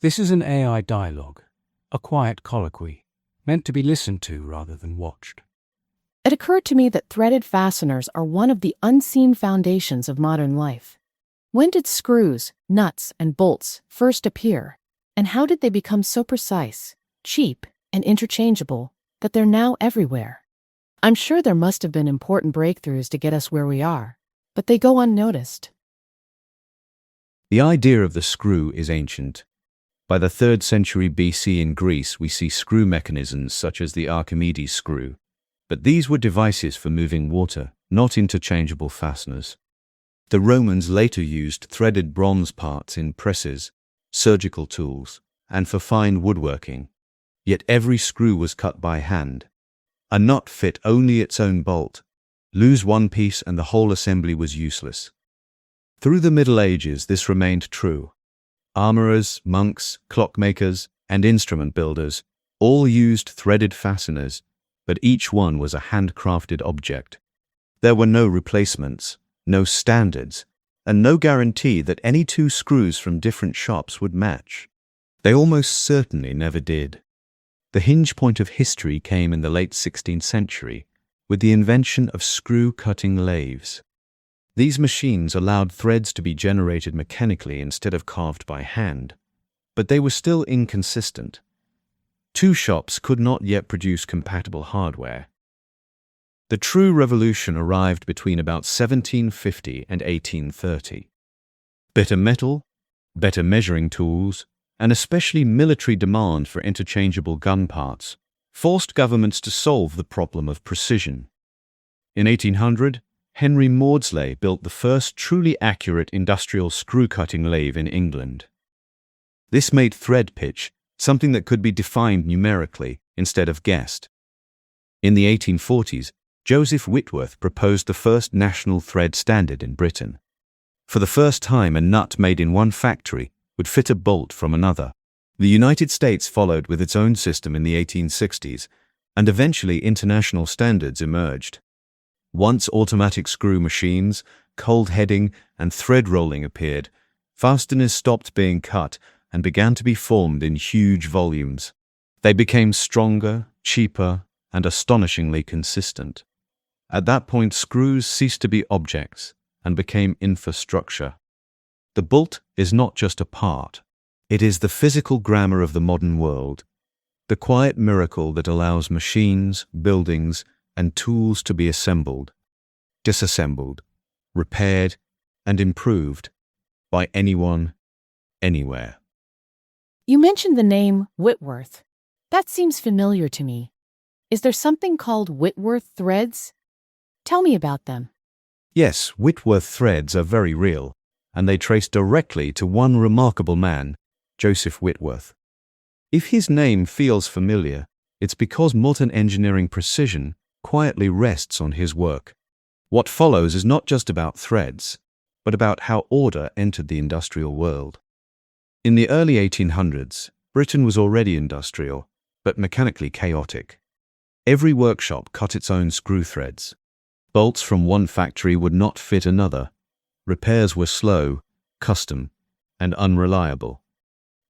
This is an AI dialogue, a quiet colloquy, meant to be listened to rather than watched. It occurred to me that threaded fasteners are one of the unseen foundations of modern life. When did screws, nuts, and bolts first appear? And how did they become so precise, cheap, and interchangeable that they're now everywhere? I'm sure there must have been important breakthroughs to get us where we are, but they go unnoticed. The idea of the screw is ancient. By the 3rd century BC in Greece, we see screw mechanisms such as the Archimedes screw, but these were devices for moving water, not interchangeable fasteners. The Romans later used threaded bronze parts in presses, surgical tools, and for fine woodworking. Yet every screw was cut by hand. A nut fit only its own bolt. Lose one piece and the whole assembly was useless. Through the Middle Ages, this remained true. Armourers, monks, clockmakers, and instrument builders all used threaded fasteners, but each one was a handcrafted object. There were no replacements, no standards, and no guarantee that any two screws from different shops would match. They almost certainly never did. The hinge point of history came in the late 16th century with the invention of screw-cutting lathes. These machines allowed threads to be generated mechanically instead of carved by hand, but they were still inconsistent. Two shops could not yet produce compatible hardware. The true revolution arrived between about 1750 and 1830. Better metal, better measuring tools, and especially military demand for interchangeable gun parts forced governments to solve the problem of precision. In 1800, Henry Maudslay built the first truly accurate industrial screw-cutting lathe in England. This made thread pitch something that could be defined numerically instead of guessed. In the 1840s, Joseph Whitworth proposed the first national thread standard in Britain. For the first time, a nut made in one factory would fit a bolt from another. The United States followed with its own system in the 1860s, and eventually international standards emerged. Once automatic screw machines, cold heading, and thread rolling appeared, fasteners stopped being cut and began to be formed in huge volumes. They became stronger, cheaper, and astonishingly consistent. At that point, screws ceased to be objects and became infrastructure. The bolt is not just a part. It is the physical grammar of the modern world, the quiet miracle that allows machines, buildings, and tools to be assembled, disassembled, repaired, and improved by anyone, anywhere. You mentioned the name Whitworth. That seems familiar to me. Is there something called Whitworth threads? Tell me about them. Yes, Whitworth threads are very real, and they trace directly to one remarkable man, Joseph Whitworth. If his name feels familiar, it's because modern engineering precision quietly rests on his work. What follows is not just about threads, but about how order entered the industrial world. In the early 1800s, Britain was already industrial, but mechanically chaotic. Every workshop cut its own screw threads. Bolts from one factory would not fit another. Repairs were slow, custom, and unreliable.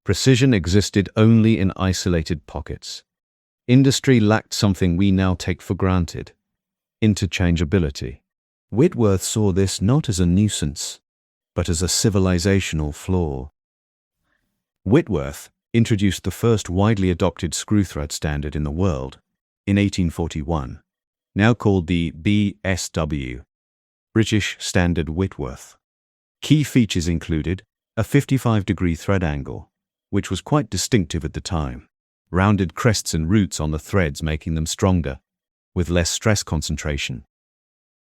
Precision existed only in isolated pockets. Industry lacked something we now take for granted: interchangeability. Whitworth saw this not as a nuisance, but as a civilizational flaw. Whitworth introduced the first widely adopted screw thread standard in the world in 1841, now called the BSW, British Standard Whitworth. Key features included a 55-degree thread angle, which was quite distinctive at the time, rounded crests and roots on the threads making them stronger, with less stress concentration.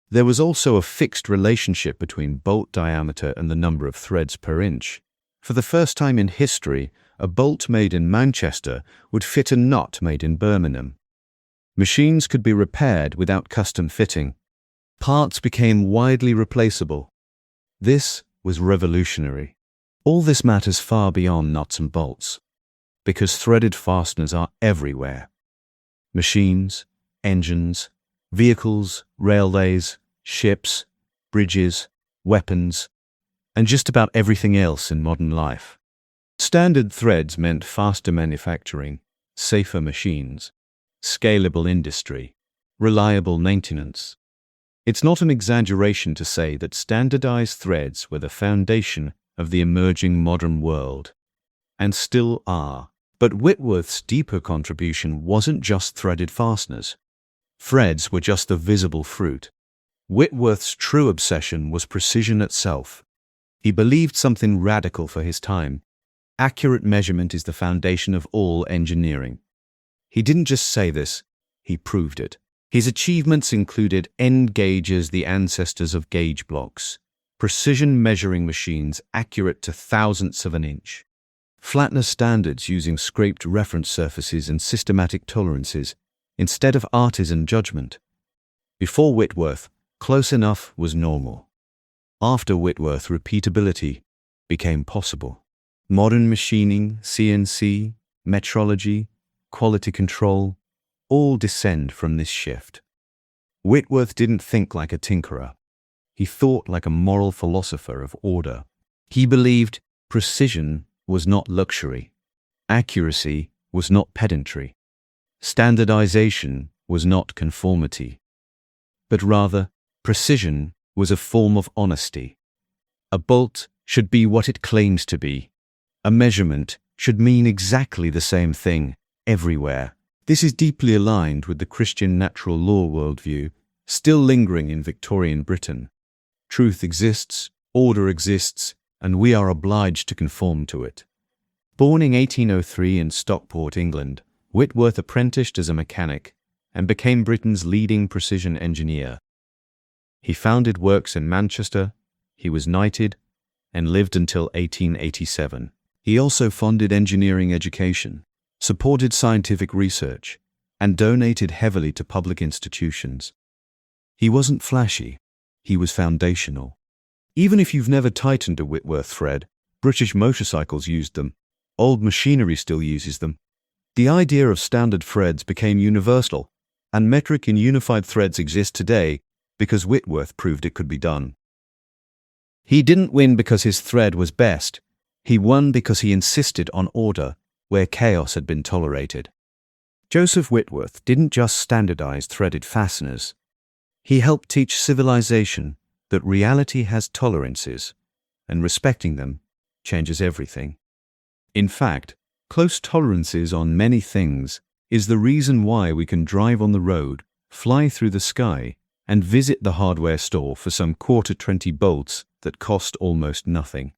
There was also a fixed relationship between bolt diameter and the number of threads per inch. For the first time in history, a bolt made in Manchester would fit a nut made in Birmingham. Machines could be repaired without custom fitting. Parts became widely replaceable. This was revolutionary. All this matters far beyond nuts and bolts, because threaded fasteners are everywhere. Machines, engines, vehicles, railways, ships, bridges, weapons, and just about everything else in modern life. Standard threads meant faster manufacturing, safer machines, scalable industry, reliable maintenance. It's not an exaggeration to say that standardized threads were the foundation of the emerging modern world, and still are. But Whitworth's deeper contribution wasn't just threaded fasteners. Threads were just the visible fruit. Whitworth's true obsession was precision itself. He believed something radical for his time. Accurate measurement is the foundation of all engineering. He didn't just say this, he proved it. His achievements included end gauges, the ancestors of gauge blocks, precision measuring machines accurate to thousandths of an inch, flatness standards using scraped reference surfaces and systematic tolerances instead of artisan judgment. Before Whitworth, close enough was normal. After Whitworth, repeatability became possible. Modern machining, CNC, metrology, quality control, all descend from this shift. Whitworth didn't think like a tinkerer. He thought like a moral philosopher of order. He believed precision was not luxury. Accuracy was not pedantry. Standardization was not conformity. But rather, precision was a form of honesty. A bolt should be what it claims to be. A measurement should mean exactly the same thing everywhere. This is deeply aligned with the Christian natural law worldview, still lingering in Victorian Britain. Truth exists, order exists, and we are obliged to conform to it. Born in 1803 in Stockport, England, Whitworth apprenticed as a mechanic and became Britain's leading precision engineer. He founded works in Manchester, he was knighted, and lived until 1887. He also funded engineering education, supported scientific research, and donated heavily to public institutions. He wasn't flashy, he was foundational. Even if you've never tightened a Whitworth thread, British motorcycles used them. Old machinery still uses them. The idea of standard threads became universal, and metric and unified threads exist today because Whitworth proved it could be done. He didn't win because his thread was best. He won because he insisted on order where chaos had been tolerated. Joseph Whitworth didn't just standardize threaded fasteners. He helped teach civilization that reality has tolerances, and respecting them changes everything. In fact, close tolerances on many things is the reason why we can drive on the road, fly through the sky, and visit the hardware store for some quarter 20 bolts that cost almost nothing.